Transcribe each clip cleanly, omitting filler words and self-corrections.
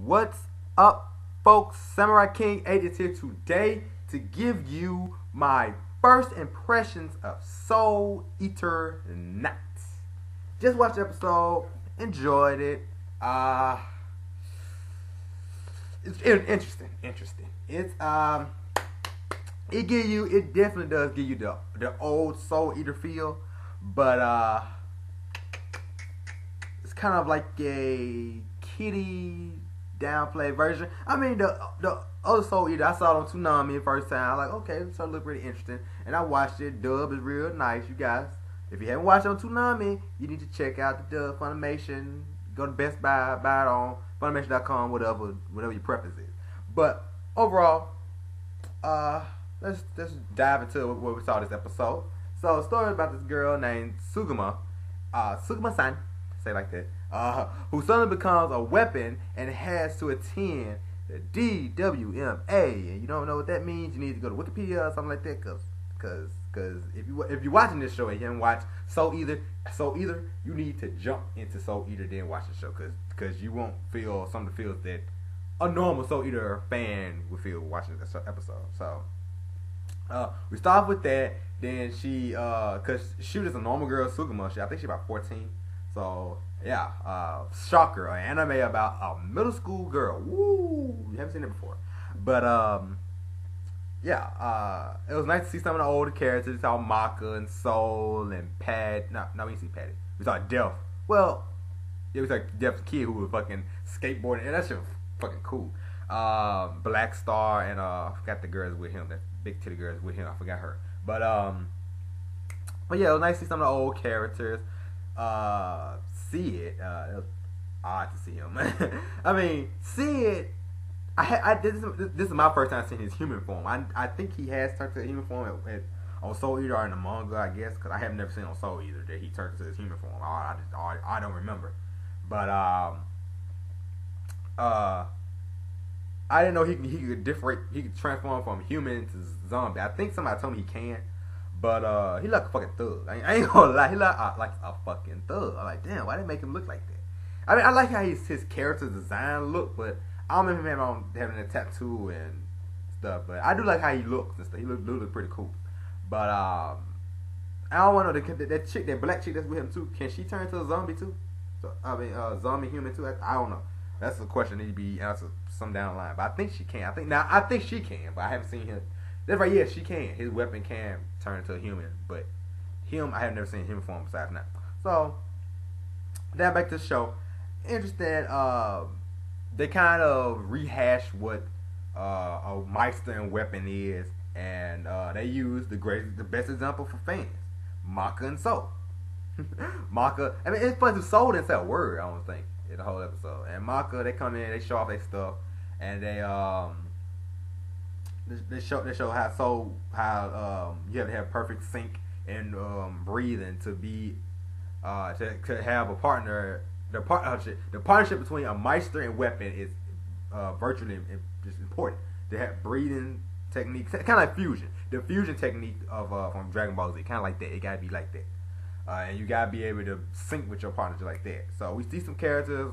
What's up, folks? Samurai King 8 is here today to give you my first impressions of Soul Eater Nights. Just watched the episode, enjoyed it. It's interesting. It definitely does give you the old Soul Eater feel, but it's kind of like a kitty downplay version. I mean, the other Soul Eater, I saw it on Toonami the first time. I was like, okay, this look pretty interesting, and I watched it. Dub is real nice, you guys. If you haven't watched it on Toonami, you need to check out the dub Funimation. Go to Best Buy, buy it on Funimation.com, whatever your preference is. But overall, let's dive into what we saw this episode. So, a story about this girl named Sugima, Sugima-san, say it like that, who suddenly becomes a weapon and has to attend the DWMA. And you don't know what that means, you need to go to Wikipedia or something like that, cause if you're watching this show and you haven't watched Soul Eater, you need to jump into Soul Eater then watch the show, cause you won't feel some of the feels that a normal Soul Eater fan would feel watching this episode. So we start off with that. Then she, cause she was just a normal girl, Sugima. I think she's about 14. So yeah, shocker, an anime about a middle school girl. Woo! You haven't seen it before, but yeah, it was nice to see some of the older characters. We saw Maka and Soul and Pad. No, we didn't see Patty. We saw Def. Well, it was like Def's kid who was fucking skateboarding, and that shit was fucking cool. Black Star and I forgot the girls with him. That big titty girls with him. I forgot her. But yeah, it was nice to see some of the old characters. It was odd to see him. I mean, Sid. This is my first time seeing his human form. I think he has turned to a human form on Soul Eater or in the manga, I guess, because I have never seen on Soul Eater that he turned to his human form. I don't remember, but I didn't know he could transform from human to zombie. I think somebody told me he can, but he like a fucking thug. I ain't gonna lie, he like a fucking thug. I'm like, damn, why they make him look like that? I mean, I like how his character design look, but I don't remember him having a tattoo and stuff. But I do like how he looks and stuff. He looks pretty cool. But I don't want to know that chick, that black chick that's with him too. Can she turn into a zombie too? So I mean, zombie human too. I don't know. That's a question that need to be answered some down the line. But I think she can. I think she can. But I haven't seen him. That's right. Yeah, she can. His weapon can turn into a human. But him, I have never seen him form besides now. So now back to the show. Interesting. They kind of rehash what a Meister and weapon is, and they use the best example for fans, Maka and Soul. Maka, I mean, it's funny, Soul didn't say a word, I don't think, in the whole episode. And Maka, they come in, they show off their stuff, and they show how Soul, you have to have perfect sync and breathing to be to have a partner. The partnership between a Meister and weapon is virtually just important. They have breathing techniques, kind of like fusion. The fusion technique of from Dragon Ball Z, kind of like that. It gotta be like that, and you gotta be able to sync with your partner just like that. So we see some characters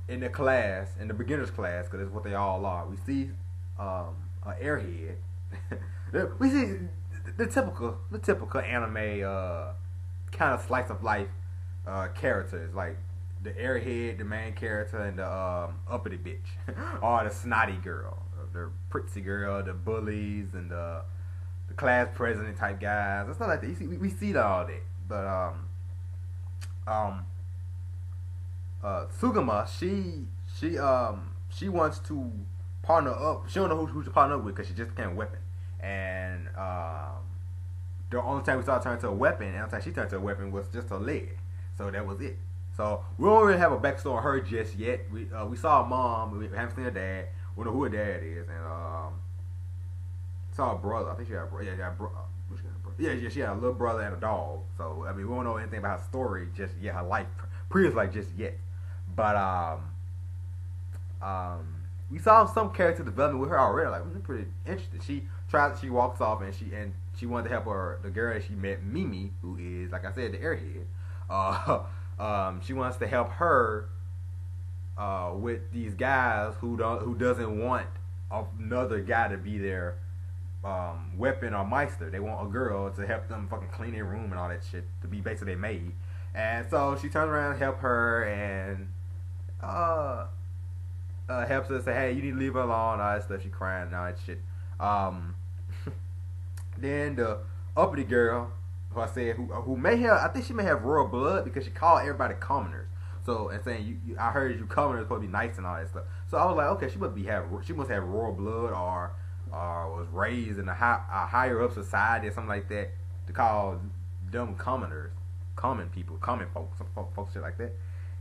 in the class, in the beginners class, because that's what they all are. We see an airhead. We see the typical anime kind of slice of life characters, like the airhead, the main character, and the uppity bitch, or the snotty girl, the prissy girl, the bullies, and the class president type guys. It's not like that. You see, we see all that, but Sugima, she wants to partner up. She don't know who to partner up with because she just became a weapon, and the only time we saw her turn to a weapon, and the only time she turned to a weapon was just her leg. So that was it. So we don't really have a backstory on her just yet. We saw her mom, we haven't seen her dad. We don't know who her dad is, and saw her brother. I think she had a brother. Yeah, she had a little brother and a dog. So I mean, we don't know anything about her story just yet, her life, previous life just yet. But we saw some character development with her already. Like, we're pretty interested. She walks off and she wanted to help the girl that she met, Mimi, who is, like I said, the airhead. She wants to help her with these guys who doesn't want another guy to be their weapon or meister. They want a girl to help them fucking clean their room and all that shit, to be basically their maid. And so she turns around and help her and helps her say, hey, you need to leave her alone, all that stuff. She crying and all that shit. Then the uppity girl, who I said, who may have, I think she may have royal blood because she called everybody commoners. So, and saying, I heard you commoners supposed to be nice and all that stuff. So I was like, okay, she must have royal blood or was raised in a higher up society or something like that to call dumb commoners, common people, common folks, some folks shit like that.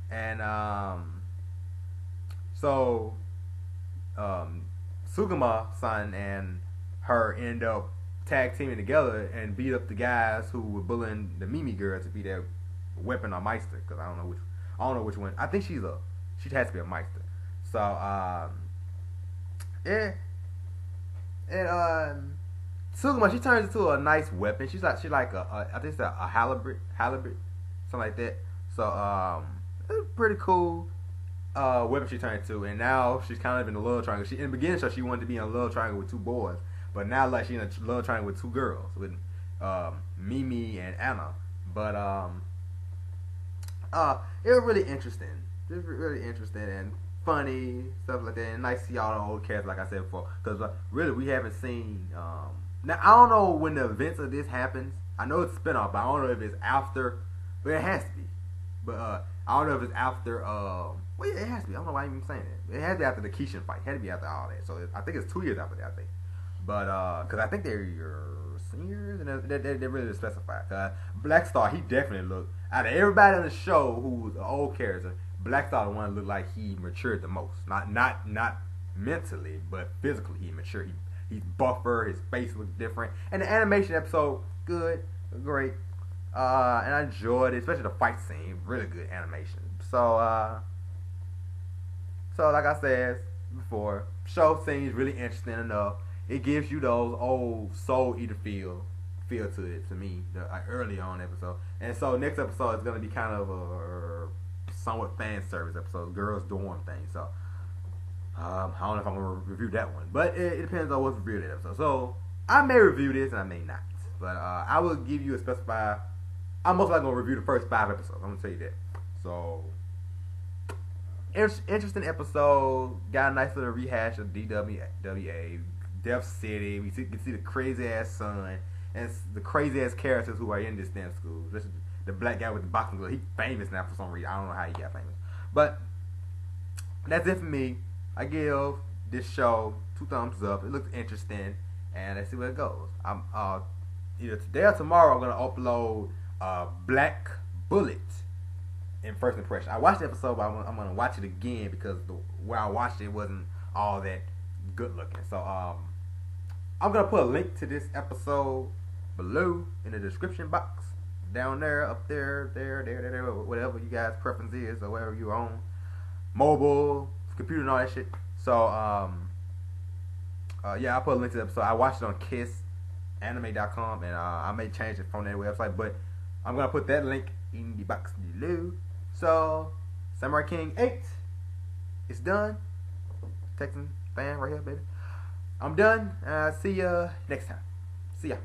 And Sugima-san and her end up tag teaming together and beat up the guys who were bullying the Mimi girl to be their weapon or meister, because I don't know which one. I think she has to be a meister. So yeah. And Sugima, she turns into a nice weapon. She's like I think it's a halibut, something like that. So it's pretty cool weapon she turned into, and now she's kind of in a love triangle. In the beginning, so she wanted to be in a love triangle with two boys, but now like she's in a love triangle with two girls, with Mimi and Anna. But it was really interesting. Just really interesting and funny stuff like that. And nice to see all the old cats, like I said before, because really we haven't seen. Now I don't know when the events of this happens. I know it's a spinoff, but I don't know if it's after. But it has to be. But I don't know if it's after. Well, yeah, it has to be. I don't know why I'm even saying it. It has to be after the Keishan fight. It had to be after all that. So I think it's 2 years after that. I think. But because I think they're your seniors, and they really specify. Black Star, he definitely looked, out of everybody on the show who was an old character, Black Star the one that looked like he matured the most. Not mentally, but physically he matured. He's buffer. His face looks different, and the animation episode good, great, and I enjoyed it, especially the fight scene. Really good animation. So like I said before, show seems really interesting enough. It gives you those old Soul Eater feel to it, to me, early on episode. And so next episode is going to be kind of a somewhat fan service episode, girls dorm thing. So I don't know if I'm going to review that one, but it depends on what's reviewed that episode. So I may review this and I may not, but I will give you a specified. I'm most likely going to review the first 5 episodes. I'm going to tell you that. So interesting episode. Got a nice little rehash of DWA. Death City. We can see the crazy ass son and the crazy ass characters who are in this damn school. Especially the black guy with the boxing glove. He's famous now for some reason. I don't know how he got famous. But that's it for me. I give this show 2 thumbs up. It looks interesting, and let's see where it goes. I'm either today or tomorrow I'm gonna upload Black Bullet in first impression. I watched the episode, but I'm gonna watch it again because where I watched it wasn't all that good looking. So I'm gonna put a link to this episode below in the description box, down there, up there, there, whatever you guys' preference is, or wherever you own, mobile, computer, and all that shit. So yeah, I'll put a link to the episode. I watched it on kissanime.com, and I may change it from that website, but I'm gonna put that link in the box below. So Samurai King 8 is done. Texan fan right here, baby. I'm done. See ya next time. See ya.